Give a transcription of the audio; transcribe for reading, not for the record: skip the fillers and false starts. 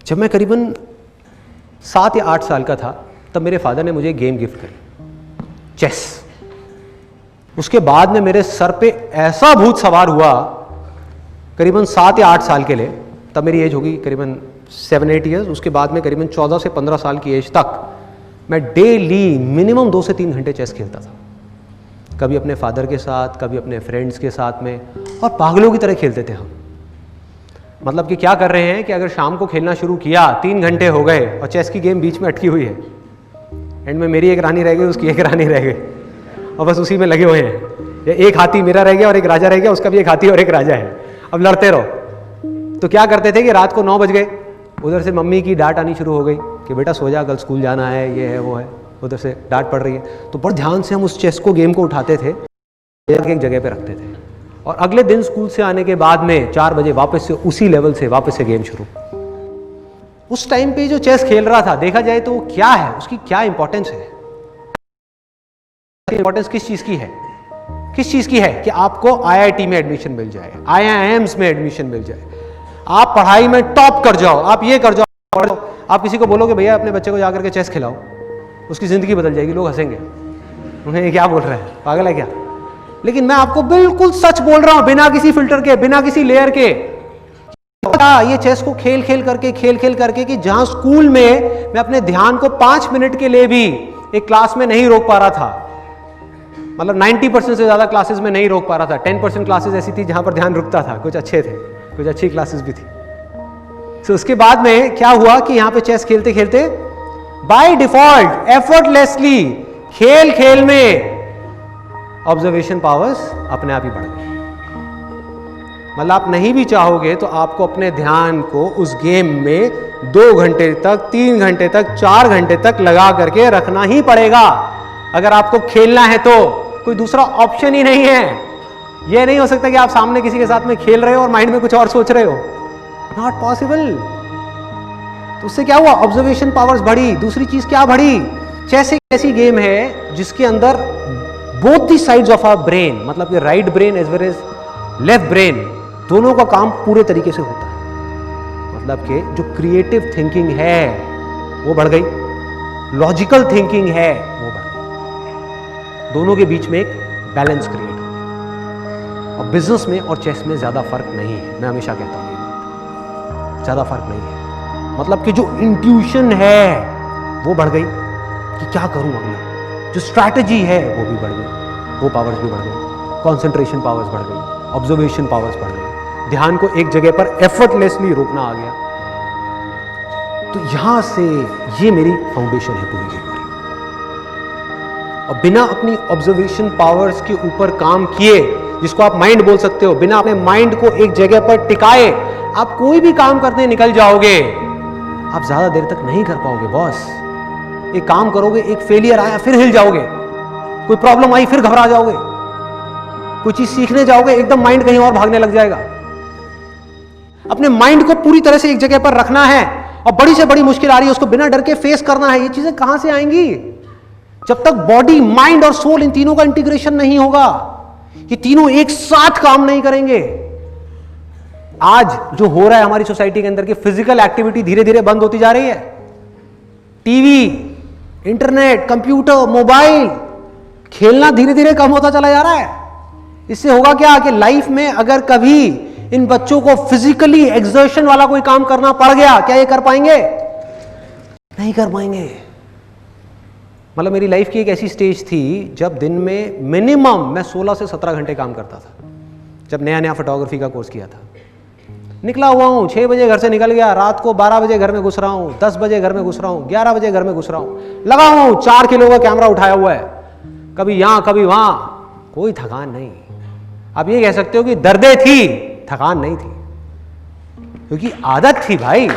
जब मैं करीबन 7 या 8 साल का था तब मेरे फादर ने मुझे गेम गिफ्ट करी, चेस। उसके बाद में मेरे सर पे ऐसा भूत सवार हुआ करीबन 7 या 8 साल के लिए, तब मेरी एज होगी करीबन 7-8 ईयर्स। उसके बाद में करीबन 14 से 15 साल की एज तक मैं डेली मिनिमम 2 से 3 घंटे चेस खेलता था, कभी अपने फादर के साथ, कभी अपने फ्रेंड्स के साथ में, और पागलों की तरह खेलते थे हम। मतलब कि क्या कर रहे हैं कि अगर शाम को खेलना शुरू किया, 3 घंटे हो गए और चेस की गेम बीच में अटकी हुई है, एंड में मेरी एक रानी रह गई, उसकी एक रानी रह गई, और बस उसी में लगे हुए हैं। एक हाथी मेरा रह गया और एक राजा रह गया, उसका भी एक हाथी और एक राजा है, अब लड़ते रहो। तो क्या करते थे कि रात को 9 बज गए, उधर से मम्मी की डांट आनी शुरू हो गई कि बेटा सो जा, कल स्कूल जाना है, ये है वो है, उधर से डांट पड़ रही है। तो बड़े ध्यान से हम उस चेस को, गेम को उठाते थे, एक जगह पे रखते थे, और अगले दिन स्कूल से आने के बाद में 4 बजे वापस से उसी लेवल से वापस से गेम शुरू। उस टाइम पे जो चेस खेल रहा था, देखा जाए तो क्या है, उसकी क्या इंपॉर्टेंस है, इंपॉर्टेंस किस चीज की है, किस चीज की है कि आपको आईआईटी में एडमिशन मिल जाए, आईआईएम्स में एडमिशन मिल जाए, आप पढ़ाई में टॉप कर जाओ, आप ये कर जाओ। आप किसी को बोलोगे भैया अपने बच्चे को जाकर के चेस खिलाओ, उसकी जिंदगी बदल जाएगी, लोग हंसेंगे, उन्हें क्या बोल रहा है, पागल है क्या। लेकिन मैं आपको बिल्कुल सच बोल रहा हूं, बिना किसी फिल्टर के, बिना किसी लेयर के। ये चेस को खेल खेल करके कि जहां स्कूल में मैं अपने ध्यान को 5 मिनट के लिए भी एक क्लास में नहीं रोक पा रहा था, मतलब 90% से ज्यादा क्लासेस में नहीं रोक पा रहा था, 10% क्लासेस ऐसी थी जहां पर ध्यान रुकता था, कुछ अच्छे थे, कुछ अच्छी क्लासेस भी थी। तो उसके बाद में क्या हुआ कि यहां पे चेस खेलते खेलते बाय डिफॉल्ट एफर्टलेसली खेल खेल में ऑब्जर्वेशन पावर्स अपने आप ही बढ़ गई। मतलब आप नहीं भी चाहोगे तो आपको अपने ध्यान को उस गेम में 2 घंटे तक, 3 घंटे तक, 4 घंटे तक लगा करके रखना ही पड़ेगा अगर आपको खेलना है तो। कोई दूसरा ऑप्शन ही नहीं है। यह नहीं हो सकता कि आप सामने किसी के साथ में खेल रहे हो और माइंड में कुछ और सोच रहे हो, नॉट पॉसिबल। तो उससे क्या हुआ, ऑब्जर्वेशन पावर्स बढ़ी। दूसरी चीज क्या बढ़ी, चेस एक ऐसी गेम है जिसके अंदर both the sides of our brain, मतलब कि right brain as well as left brain, दोनों का काम पूरे तरीके से होता है। मतलब कि जो क्रिएटिव थिंकिंग है वो बढ़ गई, लॉजिकल थिंकिंग है वो बढ़ गई, दोनों के बीच में एक बैलेंस क्रिएट हो गया। और बिजनेस में और चेस में ज्यादा फर्क नहीं है, मैं हमेशा कहता हूं ये बात, ज्यादा फर्क नहीं है। मतलब कि जो इंट्यूशन है वो बढ़ गई कि क्या करूं अगला, जो स्ट्रैटेजी है वो भी बढ़ गई, वो पावर्स भी बढ़ गई, कंसंट्रेशन पावर्स बढ़ गई, ऑब्जर्वेशन पावर्स बढ़ गई, ध्यान को एक जगह पर एफर्टलेसली रोकना आ गया। तो यहां से ये मेरी फाउंडेशन है पूरी की पूरी। और बिना अपनी ऑब्जर्वेशन पावर्स के ऊपर काम किए, जिसको आप माइंड बोल सकते हो, बिना अपने माइंड को एक जगह पर टिकाए आप कोई भी काम करने निकल जाओगे, आप ज्यादा देर तक नहीं कर पाओगे बॉस। एक काम करोगे, एक फेलियर आया फिर हिल जाओगे, कोई प्रॉब्लम आई फिर घबरा जाओगे, कोई चीज सीखने जाओगे एकदम माइंड कहीं और भागने लग जाएगा। अपने माइंड को पूरी तरह से एक जगह पर रखना है, और बड़ी से बड़ी मुश्किल आ रही है उसको बिना डर के फेस करना है। ये चीजें कहां से आएंगी, जब तक बॉडी, माइंड और सोल इन तीनों का इंटीग्रेशन नहीं होगा, ये तीनों एक साथ काम नहीं करेंगे। आज जो हो रहा है हमारी सोसाइटी के अंदर की फिजिकल एक्टिविटी धीरे धीरे बंद होती जा रही है। टीवी, इंटरनेट, कंप्यूटर, मोबाइल, खेलना धीरे धीरे कम होता चला जा रहा है। इससे होगा क्या कि लाइफ में अगर कभी इन बच्चों को फिजिकली एक्सर्शन वाला कोई काम करना पड़ गया, क्या ये कर पाएंगे? नहीं कर पाएंगे। मतलब मेरी लाइफ की एक ऐसी स्टेज थी जब दिन में मिनिमम मैं 16 से 17 घंटे काम करता था, जब नया नया फोटोग्राफी का कोर्स किया था। निकला हुआ हूँ, 6 बजे घर से निकल गया, रात को 12 बजे घर में घुस रहा हूँ, 10 बजे घर में घुस रहा हूँ, 11 बजे घर में घुस रहा हूँ, लगा हूँ 4 किलो का कैमरा उठाया हुआ है, कभी यहां कभी वहां, कोई थकान नहीं। आप ये कह सकते हो कि दर्दें थी, थकान नहीं थी, क्योंकि आदत थी भाई।